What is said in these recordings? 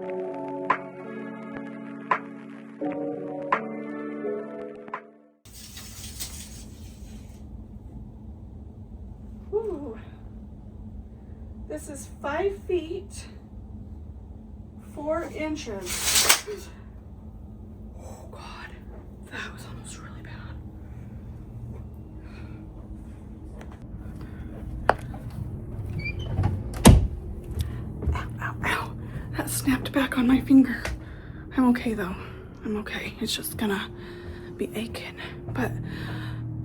Ooh. This is 5 feet 4 inches. Oh God, that was almost really bad. Ow, ow, ow. That snapped back on my finger. I'm okay though. I'm okay. It's just gonna be aching. But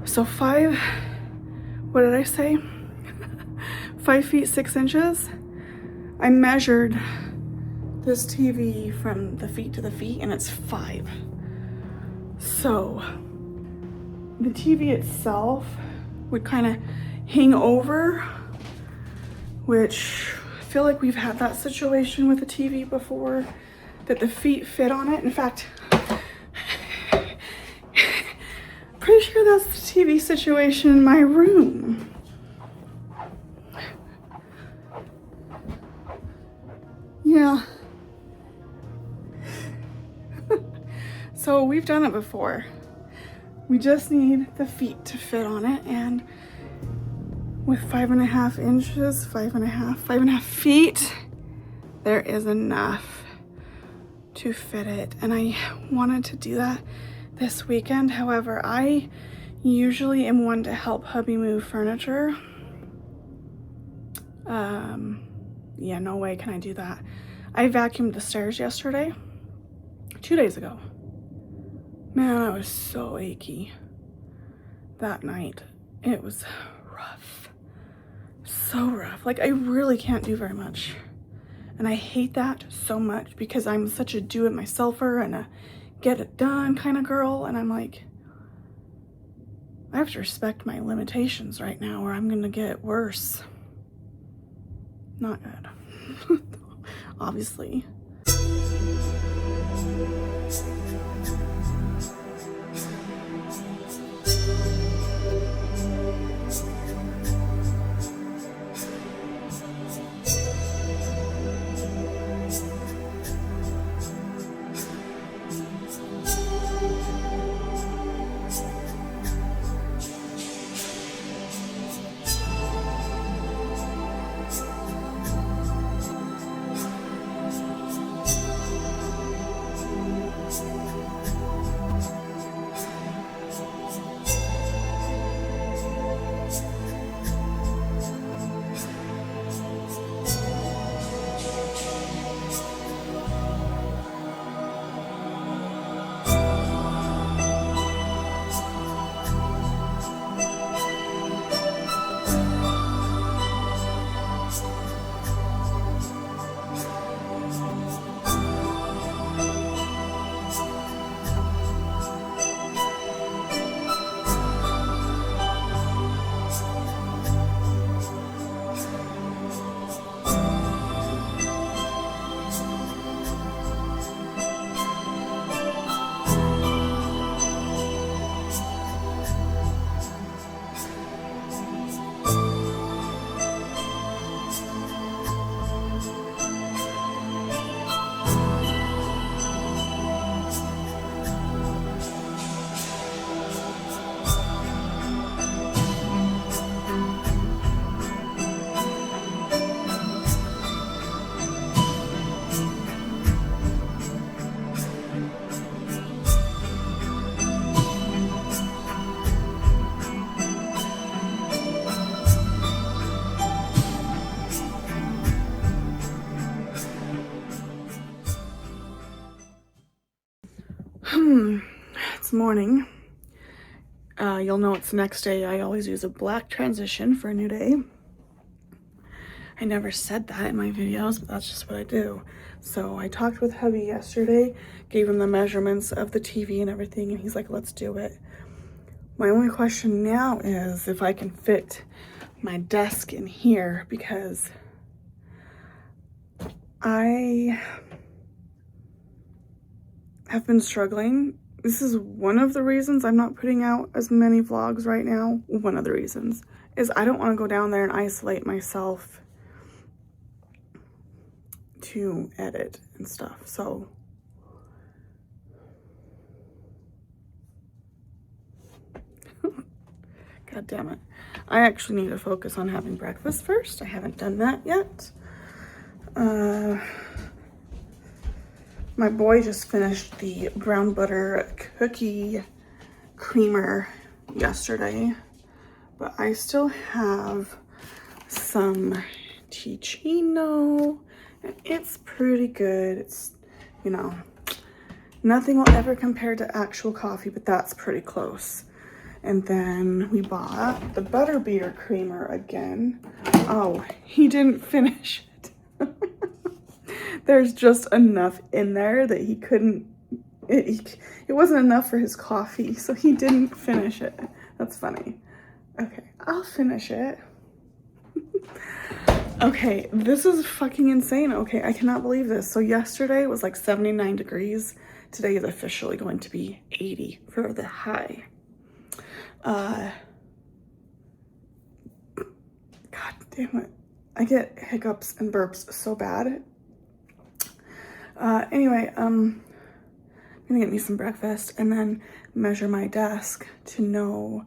so what did I say? 5 feet 6 inches. I measured this TV from the feet to the feet and it's 5. So the TV itself would kind of hang over, which I feel like we've had that situation with the TV before, that the feet fit on it. In fact, pretty sure that's the TV situation in my room. Yeah. So we've done it before. We just need the feet to fit on it, and with 5.5 inches, 5.5 feet, there is enough to fit it. And I wanted to do that this weekend. However, I usually am one to help hubby move furniture. Yeah, no way can I do that. I vacuumed the stairs yesterday, 2 days ago. Man, I was so achy that night. It was rough, so rough. Like, I really can't do very much. And I hate that so much because I'm such a do-it-myselfer and a get-it-done kind of girl. And I'm like, I have to respect my limitations right now or I'm gonna get worse. Not good, obviously. It's morning. You'll know it's the next day. I always use a black transition for a new day. I never said that in my videos, but that's just what I do. So I talked with hubby yesterday, gave him the measurements of the TV and everything, and he's like, let's do it. My only question now is if I can fit my desk in here, because I have been struggling. This is one of the reasons I'm not putting out as many vlogs right now. One of the reasons is I don't want to go down there and isolate myself to edit and stuff. So God damn it. I actually need to focus on having breakfast first. I haven't done that yet. My boy just finished the brown butter cookie creamer yesterday, but I still have some Ticino, and it's pretty good. It's, you know, nothing will ever compare to actual coffee, but that's pretty close. And then we bought the butterbeer creamer again. Oh, he didn't finish it. There's just enough in there that he couldn't, it wasn't enough for his coffee, so he didn't finish it. That's funny. Okay, I'll finish it. Okay, this is fucking insane. Okay, I cannot believe this. So yesterday was like 79 degrees. Today is officially going to be 80 for the high. God damn it. I get hiccups and burps so bad. Anyway, I'm gonna get me some breakfast and then measure my desk to know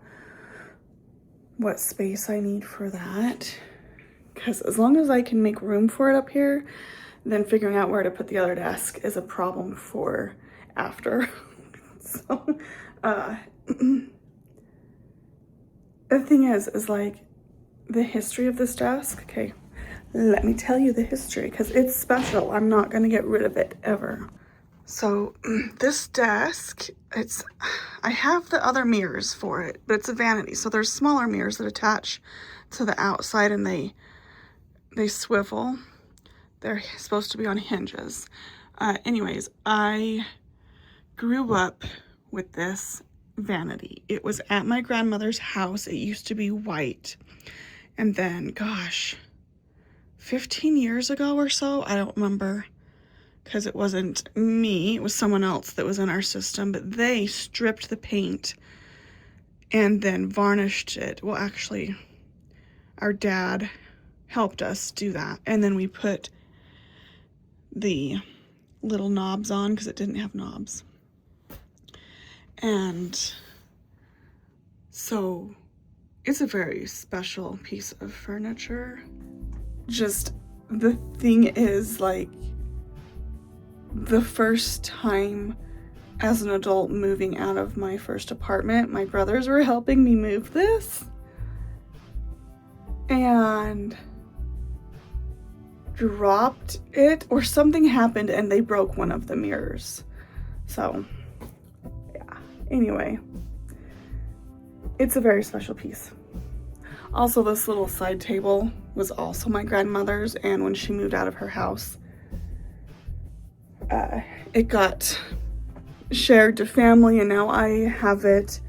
what space I need for that. Because as long as I can make room for it up here, then figuring out where to put the other desk is a problem for after. So, the thing is like the history of this desk. Okay, let me tell you the history because it's special. I'm not gonna get rid of it ever. So this desk, I have the other mirrors for it, but it's a vanity. So there's smaller mirrors that attach to the outside and they swivel. They're supposed to be on hinges. Anyways, I grew up with this vanity. It was at my grandmother's house. It used to be white. And then, gosh, 15 years ago or so, I don't remember, because it wasn't me, it was someone else that was in our system, but they stripped the paint and then varnished it. Well, actually, our dad helped us do that. And then we put the little knobs on because it didn't have knobs. And so it's a very special piece of furniture. Just the thing is, like, the first time as an adult moving out of my first apartment, my brothers were helping me move this. And dropped it or something happened and they broke one of the mirrors. So yeah, anyway, it's a very special piece. Also, this little side table was also my grandmother's, and when she moved out of her house, it got shared to family, and now I have it.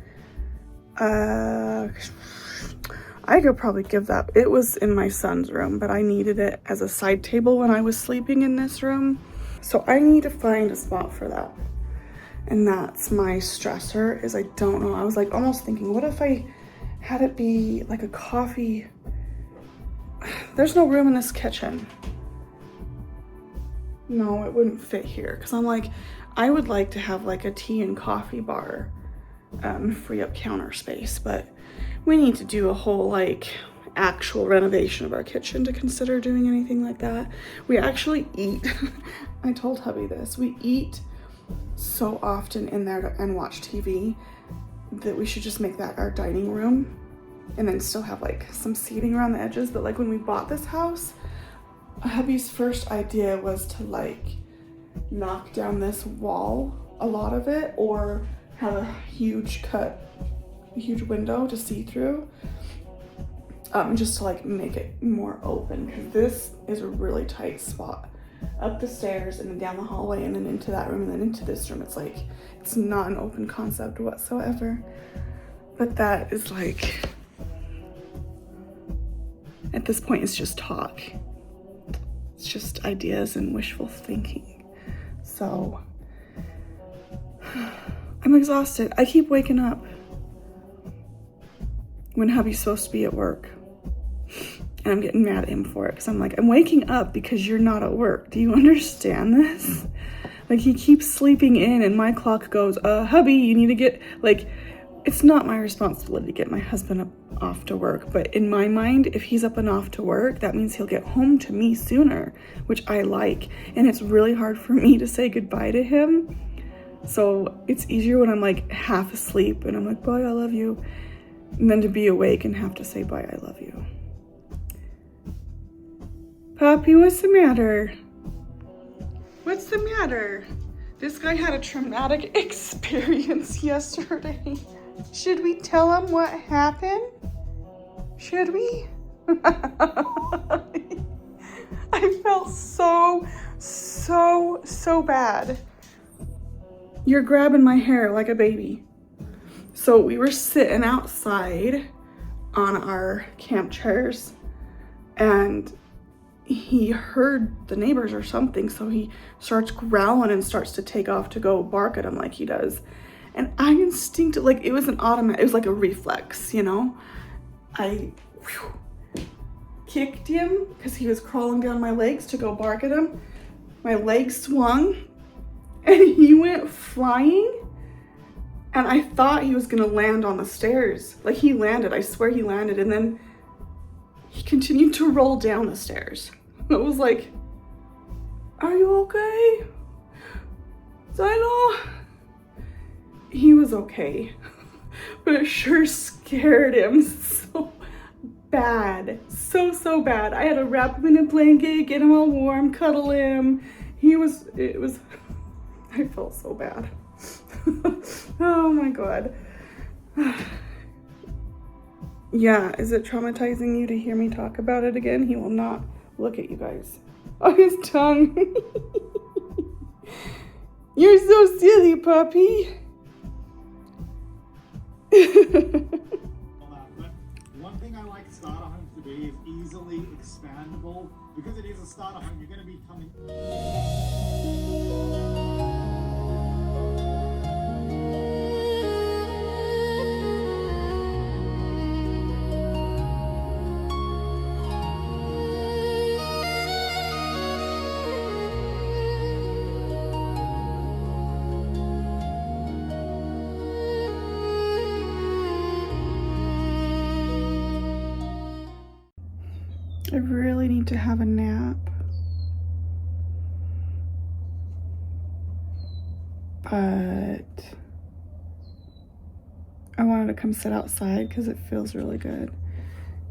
I could probably give that. It was in my son's room, but I needed it as a side table when I was sleeping in this room. So I need to find a spot for that. And that's my stressor, is I don't know. I was like almost thinking, what if I had it be like a coffee? There's no room in this kitchen. No, it wouldn't fit here. Cause I'm like, I would like to have like a tea and coffee bar, free up counter space, but we need to do a whole like actual renovation of our kitchen to consider doing anything like that. We actually eat, I told hubby this, we eat so often in there and watch TV that we should just make that our dining room and then still have like some seating around the edges. But like when we bought this house, hubby's first idea was to like knock down this wall, a lot of it, or have a huge window to see through, just to like make it more open, because this is a really tight spot up the stairs and then down the hallway and then into that room and then into this room. It's like, it's not an open concept whatsoever. But that is like, at this point, it's just talk. It's just ideas and wishful thinking. So I'm exhausted. I keep waking up when hubby's supposed to be at work. And I'm getting mad at him for it because I'm like, I'm waking up because you're not at work. Do you understand this? Like, he keeps sleeping in and my clock goes, hubby, you need to get, like, it's not my responsibility to get my husband up, off to work. But in my mind, if he's up and off to work, that means he'll get home to me sooner, which I like. And it's really hard for me to say goodbye to him. So it's easier when I'm like half asleep and I'm like, bye, I love you. And then to be awake and have to say bye, I love you. Puppy, what's the matter? What's the matter? This guy had a traumatic experience yesterday. Should we tell him what happened? Should we? I felt so bad. You're grabbing my hair like a baby. So we were sitting outside on our camp chairs and he heard the neighbors or something, so he starts growling and starts to take off to go bark at him like he does. And I instinctively, like, it was an automatic, it was like a reflex, you know? I kicked him because he was crawling down my legs to go bark at him. My leg swung and he went flying. And I thought he was gonna land on the stairs. Like, he landed, I swear he landed, and then he continued to roll down the stairs. I was like, are you okay? Zyla? He was okay, but it sure scared him so bad. So bad. I had to wrap him in a blanket, get him all warm, cuddle him. I felt so bad. Oh my God. Yeah, is it traumatizing you to hear me talk about it again? He will not look at you guys. Oh, his tongue. You're so silly, puppy. One thing I like starter homes to be is easily expandable. Because it is a starter home, you're going to be coming. I really need to have a nap. But I wanted to come sit outside because it feels really good.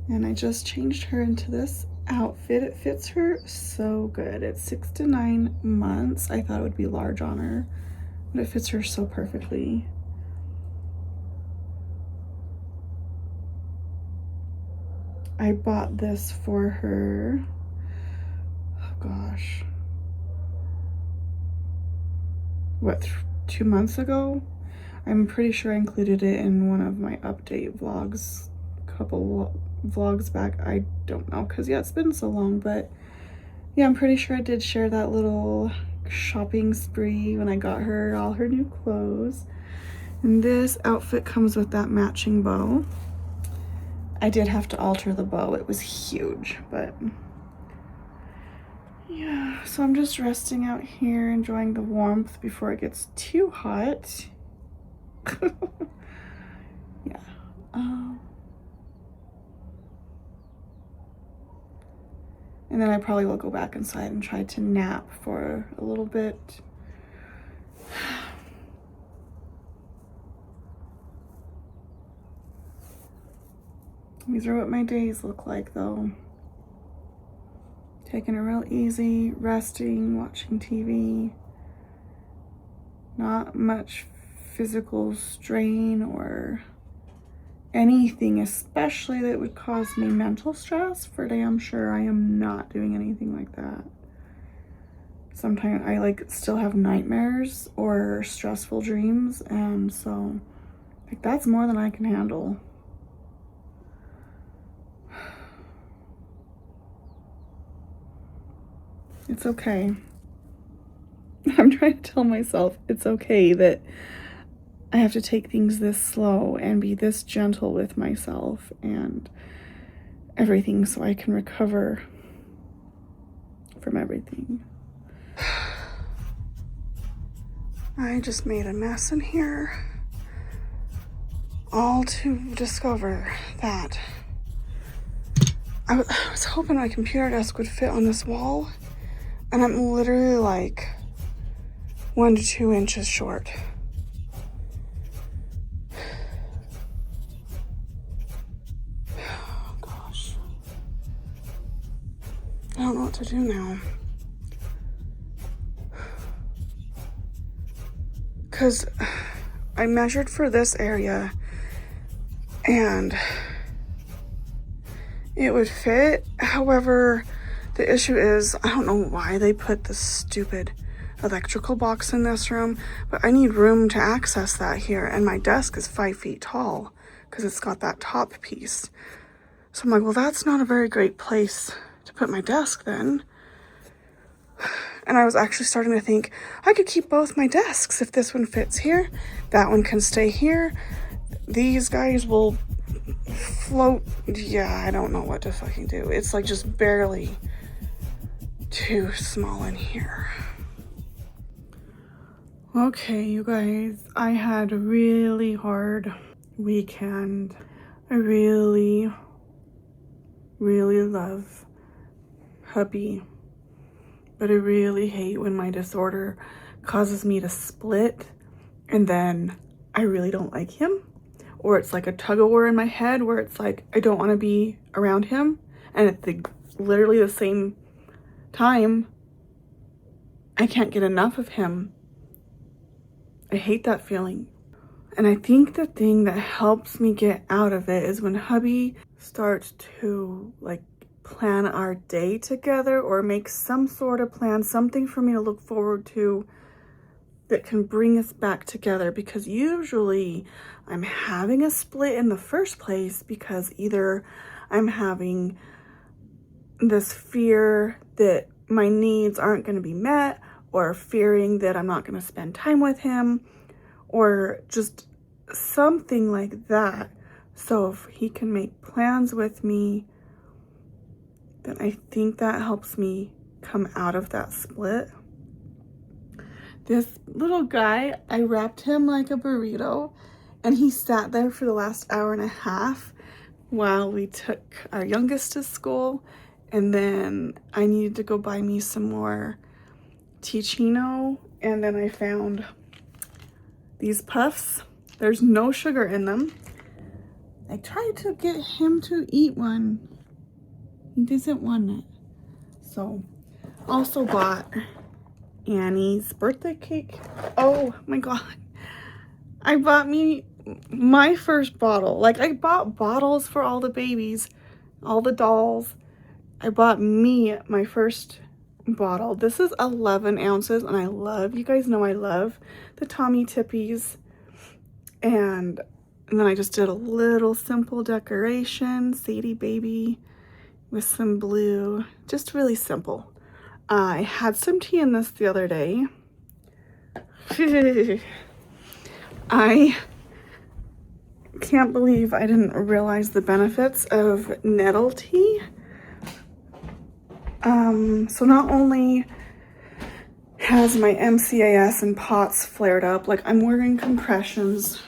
And I just changed her into this outfit. It fits her so good. It's 6 to 9 months. I thought it would be large on her, but it fits her so perfectly. I bought this for her, oh gosh, what, 2 months ago? I'm pretty sure I included it in one of my update vlogs, a couple vlogs back. I don't know, because yeah, it's been so long, but yeah, I'm pretty sure I did share that little shopping spree when I got her all her new clothes. And this outfit comes with that matching bow. I did have to alter the bow. It was huge, but yeah. So I'm just resting out here, enjoying the warmth before it gets too hot. Yeah. And then I probably will go back inside and try to nap for a little bit. These are what my days look like, though. Taking it real easy, resting, watching TV. Not much physical strain or anything, especially that would cause me mental stress. For damn sure I am not doing anything like that. Sometimes I still have nightmares or stressful dreams, and so that's more than I can handle. It's okay. I'm trying to tell myself it's okay that I have to take things this slow and be this gentle with myself. And everything so I can recover from everything. I just made a mess in here, all to discover that I was hoping my computer desk would fit on this wall, and I'm literally like 1 to 2 inches short. Oh gosh. I don't know what to do now. Because I measured for this area and it would fit. However, the issue is I don't know why they put this stupid electrical box in this room, but I need room to access that here, and my desk is 5 feet tall because it's got that top piece. So I'm like, well, that's not a very great place to put my desk then. And I was actually starting to think I could keep both my desks. If this one fits here, that one can stay here. These guys will float. Yeah, I don't know what to fucking do. It's like just barely too small in here. Okay, you guys, I had a really hard weekend. I really love hubby, but I really hate when my disorder causes me to split and then I really don't like him, or it's like a tug-of-war in my head where it's like I don't want to be around him, and at literally the same time I can't get enough of him. I hate that feeling. And I think the thing that helps me get out of it is when hubby starts to like plan our day together or make some sort of plan, something for me to look forward to that can bring us back together, because usually I'm having a split in the first place because either I'm having this fear that my needs aren't going to be met, or fearing that I'm not going to spend time with him, or just something like that. So if he can make plans with me, then I think that helps me come out of that split. This little guy, I wrapped him like a burrito, and he sat there for the last hour and a half while we took our youngest to school, and then I needed to go buy me some more Ticino, and then I found these puffs. There's no sugar in them. I tried to get him to eat one. He doesn't want it. So, also bought Annie's birthday cake. Oh my god. I bought me my first bottle. Like, I bought bottles for all the babies, all the dolls. I bought me my first bottle. This is 11 ounces, and I love, you guys know I love the Tommy Tippies. And then I just did a little simple decoration, Sadie baby with some blue, just really simple. I had some tea in this the other day. I can't believe I didn't realize the benefits of nettle tea. So not only has my MCAS and POTS flared up, like I'm wearing compressions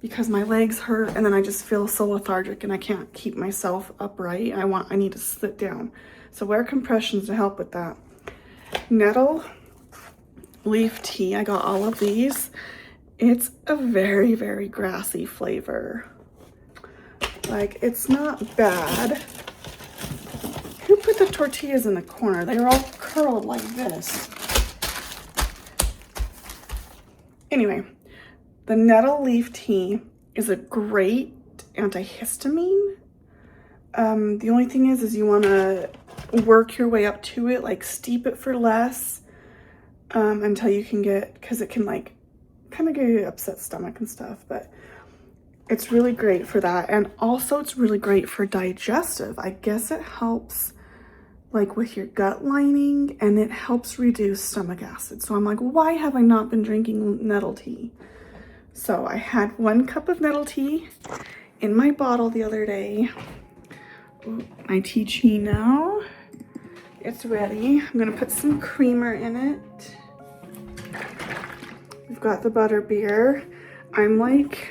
because my legs hurt, and then I just feel so lethargic and I can't keep myself upright. I need to sit down. So wear compressions to help with that. Nettle leaf tea, I got all of these. It's a very grassy flavor. Like, it's not bad. Who put the tortillas in the corner? They were all curled like this. Anyway, the nettle leaf tea is a great antihistamine. The only thing is you want to work your way up to it, like steep it for less, until you can get, because it can like kind of give you upset stomach and stuff, but it's really great for that. And also it's really great for digestive. I guess it helps like with your gut lining, and it helps reduce stomach acid. So I'm like, why have I not been drinking nettle tea? So I had 1 cup of nettle tea in my bottle the other day. my tea now. It's ready. I'm gonna put some creamer in it. We've got the butter beer. I'm like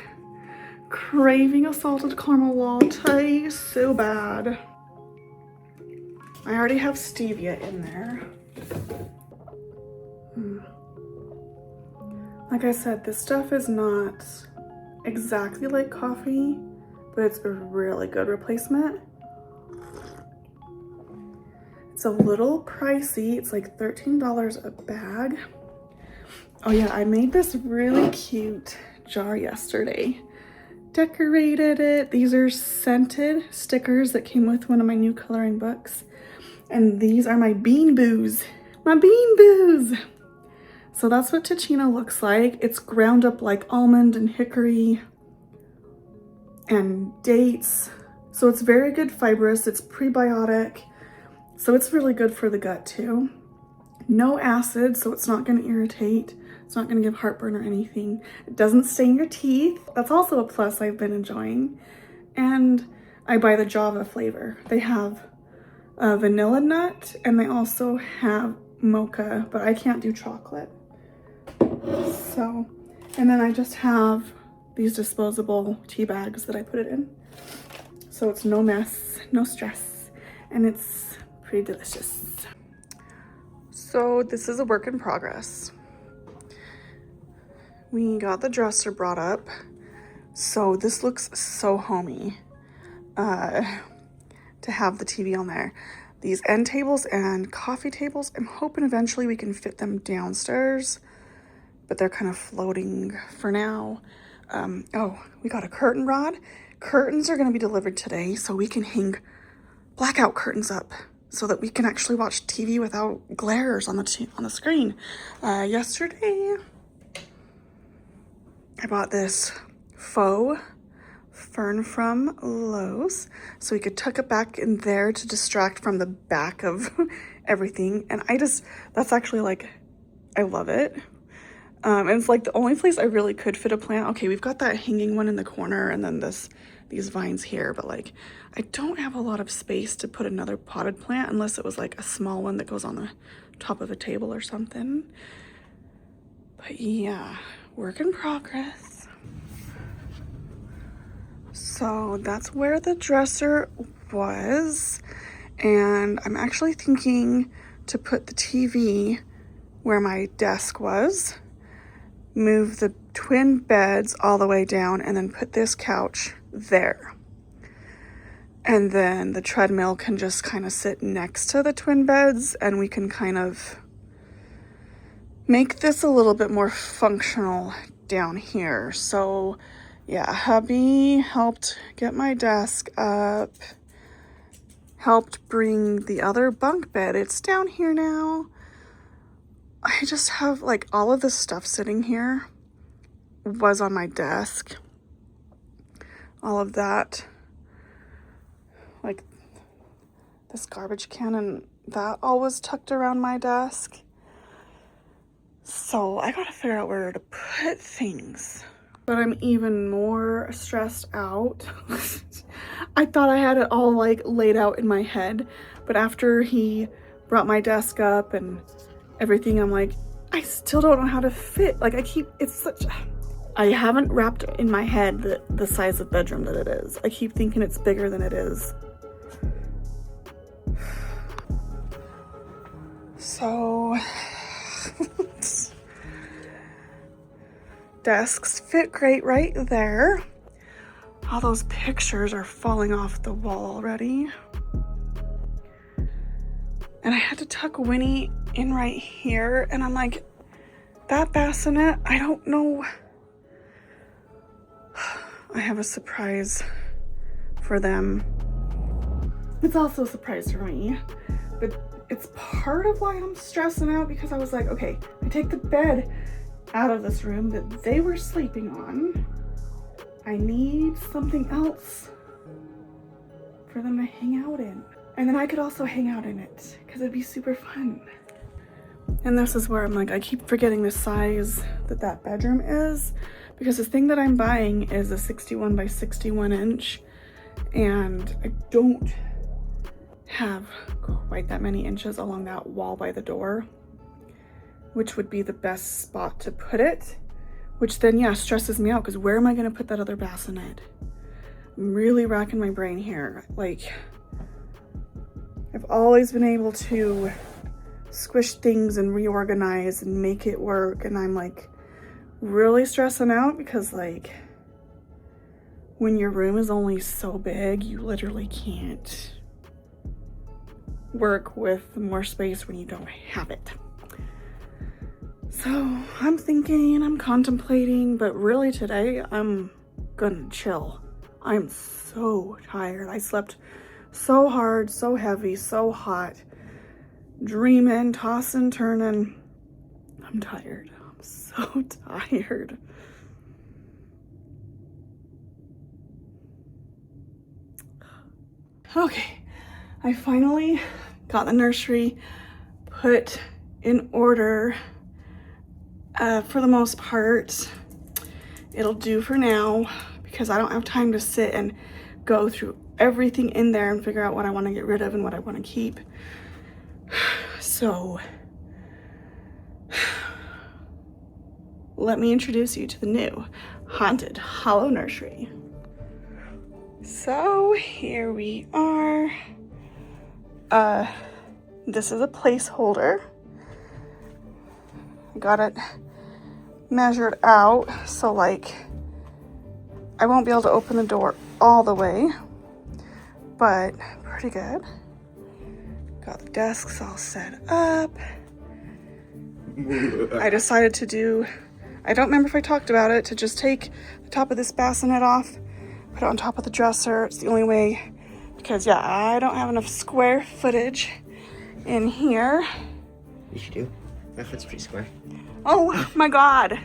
craving a salted caramel latte so bad. I already have stevia in there. Like I said, this stuff is not exactly like coffee, but it's a really good replacement. It's a little pricey. It's like $13 a bag. Oh yeah, I made this really cute jar yesterday. Decorated it. These are scented stickers that came with one of my new coloring books. And these are my bean boos. My bean boos! So that's what Ticino looks like. It's ground up like almond and hickory and dates. So it's very good fibrous. It's prebiotic. So it's really good for the gut too. No acid, so it's not gonna irritate. It's not gonna give heartburn or anything. It doesn't stain your teeth. That's also a plus I've been enjoying. And I buy the Java flavor. They have a vanilla nut and they also have mocha, but I can't do chocolate. So, and then I just have these disposable tea bags that I put it in. So it's no mess, no stress, and it's pretty delicious. So this is a work in progress. We got the dresser brought up. So this looks so homey to have the TV on there. These end tables and coffee tables, I'm hoping eventually we can fit them downstairs, but they're kind of floating for now. Oh, we got a curtain rod. Curtains are gonna be delivered today, so we can hang blackout curtains up so that we can actually watch TV without glares on the screen. Yesterday, I bought this faux fern from Lowe's, so we could tuck it back in there to distract from the back of everything. And that's actually like, I love it. And it's like the only place I really could fit a plant. Okay, we've got that hanging one in the corner and then these vines here, but like I don't have a lot of space to put another potted plant unless it was like a small one that goes on the top of a table or something. But yeah, work in progress. So that's where the dresser was. And I'm actually thinking to put the TV where my desk was, move the twin beds all the way down, and then put this couch there. And then the treadmill can just kind of sit next to the twin beds, and we can kind of make this a little bit more functional down here. So yeah, hubby helped get my desk up, helped bring the other bunk bed. It's down here now. I just have like all of this stuff sitting here was on my desk. All of that, like this garbage can and that all was tucked around my desk. So I gotta figure out where to put things. But I'm even more stressed out. I thought I had it all like laid out in my head, but after he brought my desk up and everything, I'm like, I still don't know how to fit. Like I haven't wrapped in my head the size of bedroom that it is. I keep thinking it's bigger than it is. So, desks fit great right there. All those pictures are falling off the wall already. And I had to tuck Winnie in right here, and I'm like, that bassinet, I don't know. I have a surprise for them. It's also a surprise for me, but it's part of why I'm stressing out, because I was like, okay, I take the bed out of this room that they were sleeping on. I need something else for them to hang out in. And then I could also hang out in it because it'd be super fun. And this is where I'm like, I keep forgetting the size that bedroom is, because the thing that I'm buying is a 61 by 61 inch, and I don't have quite that many inches along that wall by the door, which would be the best spot to put it, which then, yeah, stresses me out because where am I going to put that other bassinet? I'm really racking my brain here. Like, I've always been able to squish things and reorganize and make it work, and I'm like really stressing out because like when your room is only so big, you literally can't work with more space when you don't have it. So I'm thinking, I'm contemplating, but really today I'm gonna chill. I'm so tired. I slept so hard, so heavy, so hot, dreaming, tossing, turning. I'm tired. I'm so tired. Okay, I finally got the nursery put in order. For the most part, it'll do for now because I don't have time to sit and go through everything in there and figure out what I want to get rid of and what I want to keep. So let me introduce you to the new Haunted Hollow Nursery. So here we are. This is a placeholder. I got it measured out, so like I won't be able to open the door all the way, but pretty good. Got the desks all set up. I decided to do, I don't remember if I talked about it, to just take the top of this bassinet off, put it on top of the dresser. It's the only way, because yeah, I don't have enough square footage in here. Yes, you do. That fits pretty square. Oh my God.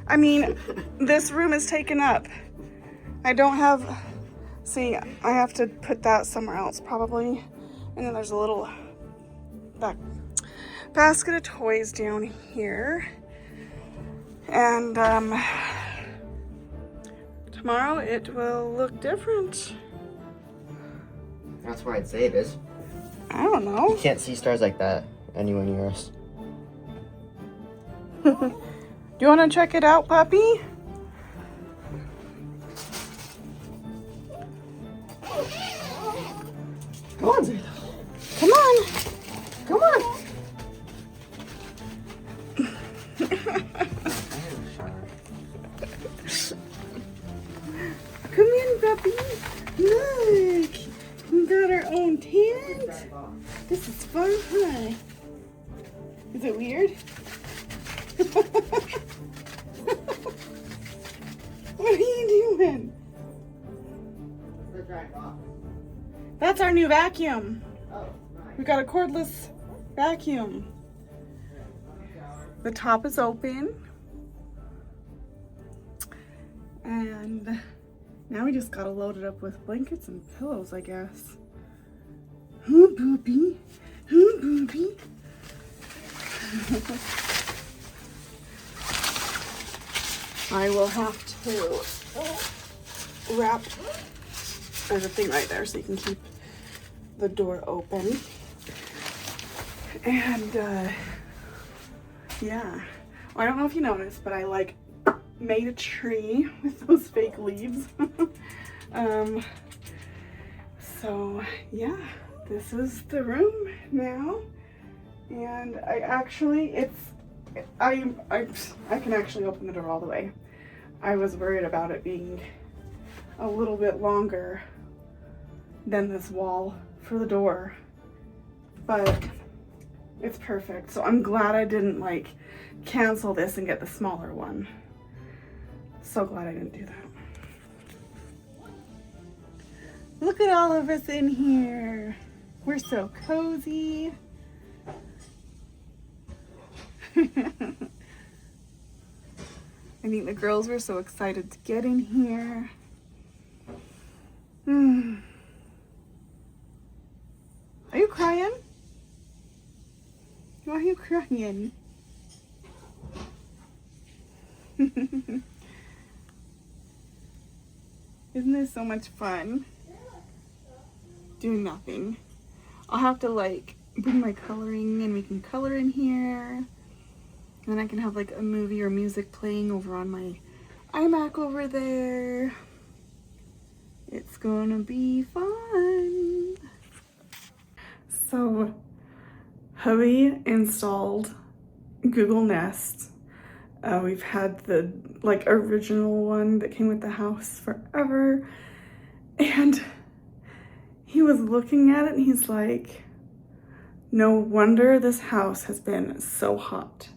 I mean, this room is taken up. I don't have, see, I have to put that somewhere else probably. And then there's a little basket of toys down here. And tomorrow it will look different. That's where I'd say it is. I don't know. You can't see stars like that anywhere near us. Do you want to check it out, puppy? Come on, Zayla. Come on. Come on. Come in, puppy. Look. We got our own tent. This is fun, huh? Is it weird? What are you doing? That's our new vacuum. Oh, nice. We got a cordless vacuum. The top is open. And now we just gotta load it up with blankets and pillows, I guess. Oh, booby. Oh, booby. I will have to wrap. There's a thing right there so you can keep the door open. And yeah, well, I don't know if you noticed, but I like made a tree with those fake leaves. So yeah, this is the room now, and I actually I can actually open the door all the way. I was worried about it being a little bit longer than this wall for the door, but it's perfect. So I'm glad I didn't like cancel this and get the smaller one. So glad I didn't do that. Look at all of us in here. We're so cozy. I think the girls were so excited to get in here. Are you crying? Why are you crying? Isn't this so much fun? Doing nothing. I'll have to like bring my coloring and we can color in here. And then I can have like a movie or music playing over on my iMac over there. It's gonna be fun. So hubby installed Google Nest. We've had the like original one that came with the house forever. And he was looking at it and he's like, no wonder this house has been so hot.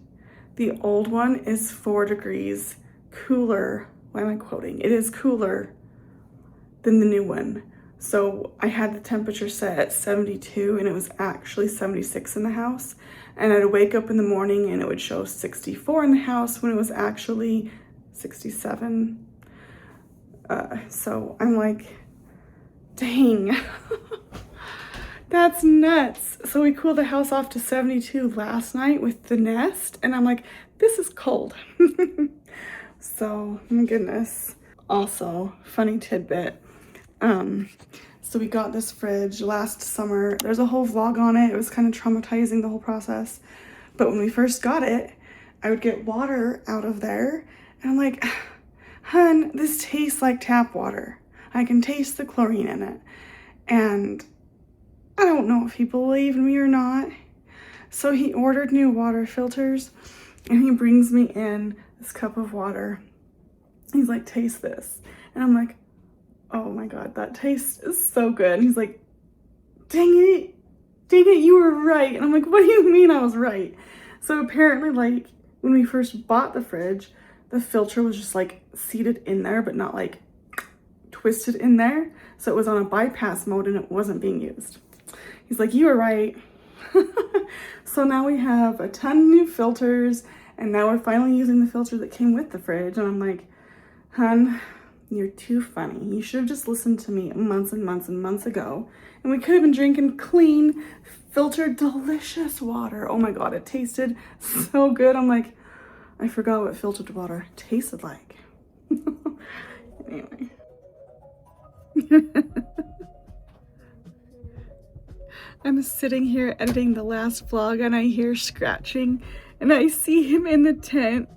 The old one is 4 degrees cooler. Why am I quoting? It is cooler than the new one. So I had the temperature set at 72 and it was actually 76 in the house. And I'd wake up in the morning and it would show 64 in the house when it was actually 67. So I'm like, dang, that's nuts. So we cooled the house off to 72 last night with the Nest, and I'm like, this is cold. So, my goodness. Also, funny tidbit. So we got this fridge last summer. There's a whole vlog on it. It was kind of traumatizing, the whole process. But when we first got it, I would get water out of there, and I'm like, hun, this tastes like tap water. I can taste the chlorine in it. And I don't know if he believed me or not. So he ordered new water filters and he brings me in this cup of water. He's like, taste this. And I'm like, oh my God, that tastes so good. And he's like, dang it, you were right. And I'm like, what do you mean I was right? So apparently, like, when we first bought the fridge, the filter was just like seated in there, but not like twisted in there. So it was on a bypass mode and it wasn't being used. He's like, you were right. So now we have a ton of new filters, and now we're finally using the filter that came with the fridge. And I'm like, hun, you're too funny. You should have just listened to me months and months and months ago, and we could have been drinking clean, filtered, delicious water. Oh my God, it tasted so good. I'm like, I forgot what filtered water tasted like. Anyway. I'm sitting here editing the last vlog and I hear scratching and I see him in the tent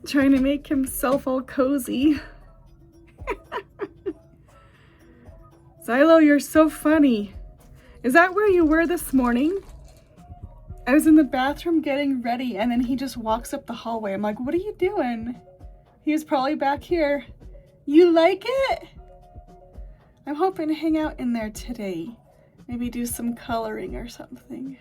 trying to make himself all cozy. Xylo, you're so funny. Is that where you were this morning? I was in the bathroom getting ready and then he just walks up the hallway. I'm like, what are you doing? He was probably back here. You like it? I'm hoping to hang out in there today. Maybe do some coloring or something.